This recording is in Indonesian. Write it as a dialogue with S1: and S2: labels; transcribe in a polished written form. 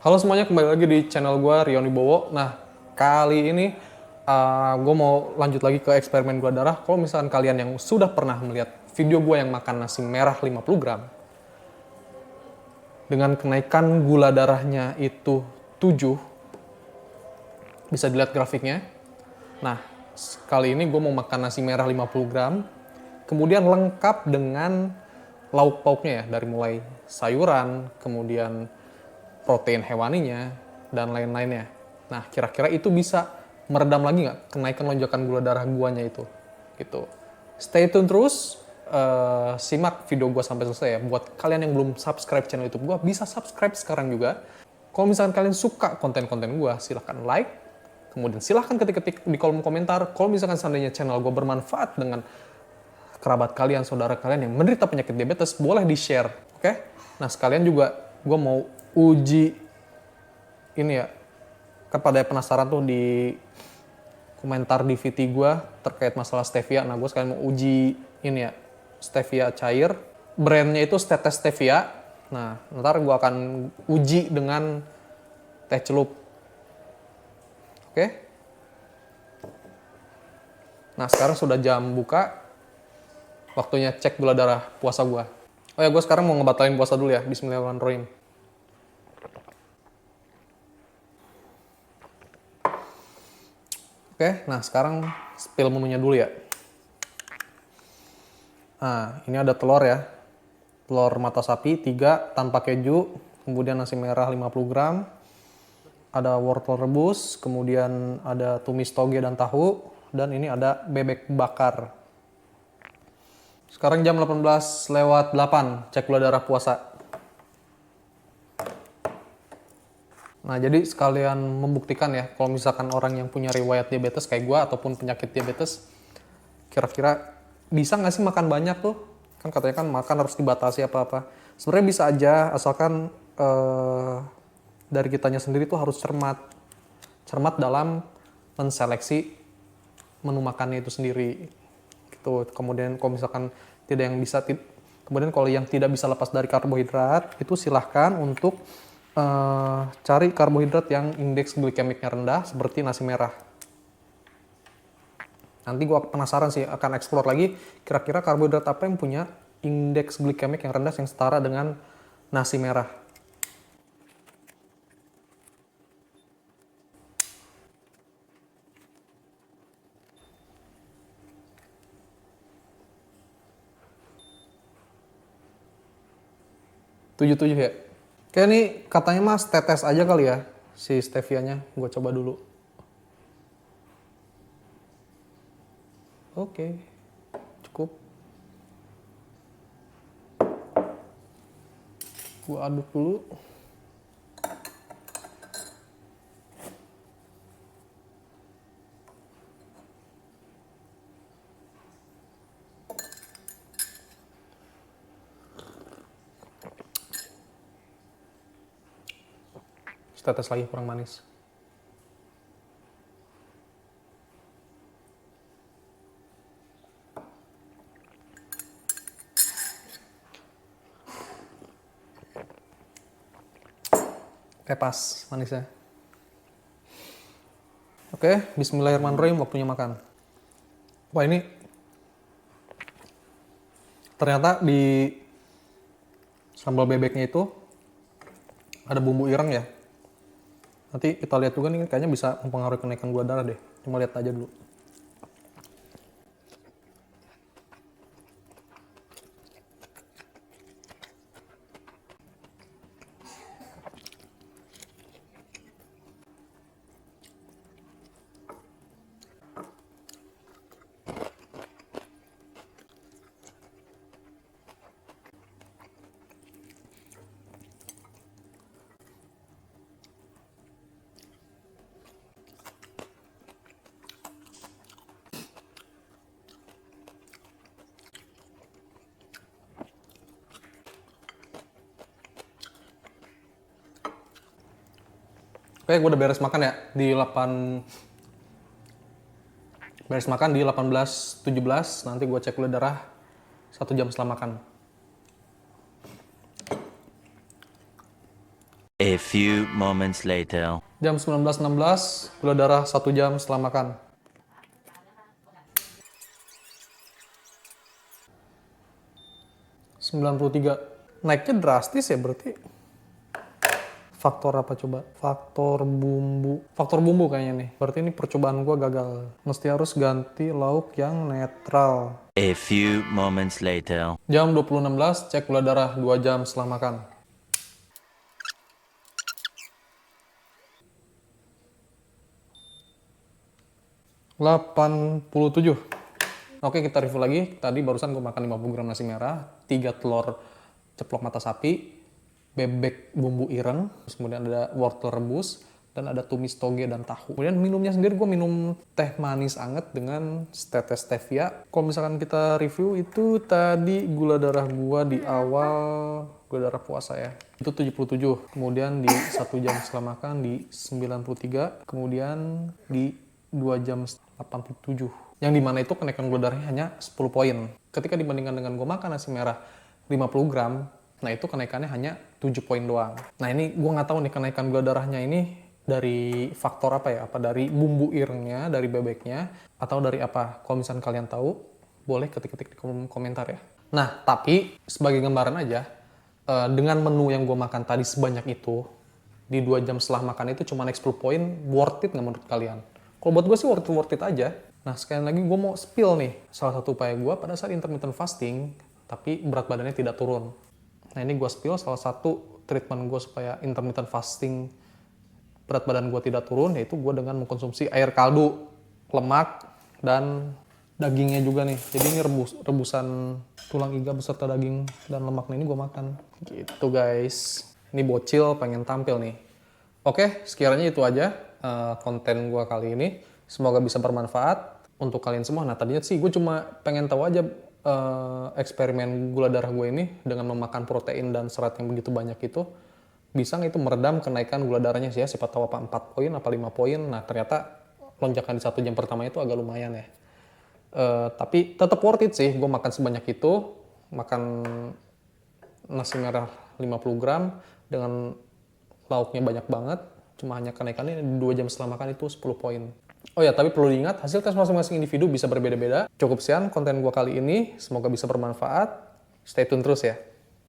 S1: Halo semuanya, kembali lagi di channel gue, Rion Wibowo. Nah, kali ini gue mau lanjut lagi ke eksperimen gula darah. Kalau misalkan kalian yang sudah pernah melihat video gue yang makan nasi merah 50 gram, dengan kenaikan gula darahnya itu 7, bisa dilihat grafiknya. Nah, kali ini gue mau makan nasi merah 50 gram, kemudian lengkap dengan lauk pauknya ya, dari mulai sayuran, kemudian protein hewaninya, dan lain-lainnya. Nah, kira-kira itu bisa meredam lagi nggak kenaikan lonjakan gula darah guanya itu? Gitu. Stay tune terus, simak video gua sampai selesai ya. Buat kalian yang belum subscribe channel YouTube gua, bisa subscribe sekarang juga. Kalau misalkan kalian suka konten-konten gua, silahkan like, kemudian silahkan ketik-ketik di kolom komentar. Kalau misalkan seandainya channel gua bermanfaat dengan kerabat kalian, saudara kalian yang menderita penyakit diabetes, boleh di-share, oke? Nah, sekalian juga gue mau uji ini ya, kan pada penasaran tuh di komentar di VT gue terkait masalah stevia. Nah, gue sekalian mau uji ini ya, stevia cair, brandnya itu Tetes Stevia. Nah, ntar gue akan uji dengan teh celup, oke? Nah, sekarang sudah jam buka, waktunya cek gula darah puasa gue. Oh ya, gue sekarang mau ngebatalin puasa dulu ya. Bismillahirrahmanirrahim. Oke, nah sekarang spill menunya dulu ya. Nah, ini ada telur ya. Telur mata sapi 3 tanpa keju, kemudian nasi merah 50 gram, ada wortel rebus, kemudian ada tumis toge dan tahu, dan ini ada bebek bakar. Sekarang jam 18:08, cek gula darah puasa. Nah, jadi sekalian membuktikan ya, kalau misalkan orang yang punya riwayat diabetes kayak gue, ataupun penyakit diabetes, kira-kira bisa nggak sih makan banyak tuh? Kan katanya kan makan harus dibatasi apa-apa. Sebenarnya bisa aja, asalkan dari kitanya sendiri tuh harus cermat. Cermat dalam menseleksi menu makannya itu sendiri. Gitu. Kemudian kalau misalkan tidak yang bisa, kemudian kalau yang tidak bisa lepas dari karbohidrat, itu silahkan untuk cari karbohidrat yang indeks glikemiknya rendah seperti nasi merah. Nanti gue penasaran sih, akan explore lagi kira-kira karbohidrat apa yang punya indeks glikemik yang rendah yang setara dengan nasi merah. Tujuh ya. Kayak ini katanya mas tetes aja kali ya si stevianya. Gue coba dulu. Oke, cukup. Gue aduk dulu. Tetes lagi kurang manis. Kayak pas manisnya. Oke, bismillahirrahmanirrahim, waktunya makan. Wah, ini ternyata di sambal bebeknya itu ada bumbu ireng ya. Nanti kita lihat juga nih, kayaknya bisa mempengaruhi kenaikan gula darah deh. Cuma lihat aja dulu. Oke, gue udah beres makan ya di 18:17. Nanti gue cek gula darah 1 jam setelah makan.
S2: A few moments later.
S1: Jam 19.16, gula darah 1 jam setelah makan. Naiknya drastis ya berarti. Faktor apa coba? Faktor bumbu. Faktor bumbu kayaknya nih. Berarti ini percobaan gue gagal. Mesti harus ganti lauk yang netral.
S2: A few moments later.
S1: Jam 20.16, cek gula darah 2 jam setelah makan. ...87. Oke, kita review lagi. Tadi barusan gue makan 50 gram nasi merah, 3 telur ceplok mata sapi, bebek bumbu ireng, terus kemudian ada wortel rebus, dan ada tumis toge dan tahu. Kemudian minumnya sendiri gue minum teh manis anget dengan setetes stevia. Kalau misalkan kita review itu tadi gula darah gue di awal gula darah puasa ya, itu 77. Kemudian di 1 jam setelah makan di 93. Kemudian di 2 jam 87. Yang dimana itu kenaikan gula darahnya hanya 10 poin. Ketika dibandingkan dengan gue makan nasi merah 50 gram, nah itu kenaikannya hanya 7 poin doang. Nah ini gue nggak tahu nih kenaikan gula darahnya ini dari faktor apa ya? Apa dari bumbu irengnya, dari bebeknya, atau dari apa? Kalau misalnya kalian tahu, boleh ketik-ketik di komentar ya. Nah tapi sebagai gambaran aja, dengan menu yang gue makan tadi sebanyak itu, di 2 jam setelah makan itu cuma naik 10 poin, worth it nggak menurut kalian? Kalau buat gue sih worth it aja. Nah sekali lagi gue mau spill nih, salah satu upaya gue pada saat intermittent fasting, tapi berat badannya tidak turun. Nah ini gue spill salah satu treatment gue supaya intermittent fasting berat badan gue tidak turun, yaitu gue dengan mengkonsumsi air kaldu, lemak, dan dagingnya juga nih. Jadi ini rebusan tulang iga beserta daging dan lemaknya ini gue makan. Gitu guys. Ini bocil pengen tampil nih. Oke, sekiranya itu aja konten gue kali ini. Semoga bisa bermanfaat untuk kalian semua. Nah tadinya sih gue cuma pengen tahu aja eksperimen gula darah gue ini dengan memakan protein dan serat yang begitu banyak itu bisa nggak itu meredam kenaikan gula darahnya sih ya, siapa tahu apa 4 poin apa 5 poin. Nah ternyata lonjakan di 1 jam pertama itu agak lumayan ya. Tapi tetap worth it sih gue makan sebanyak itu, makan nasi merah 50 gram dengan lauknya banyak banget, cuma hanya kenaikannya 2 jam setelah makan itu 10 poin. Oh ya, tapi perlu diingat, hasil tes masing-masing individu bisa berbeda-beda. Cukup sekian konten gue kali ini, semoga bisa bermanfaat. Stay tune terus ya.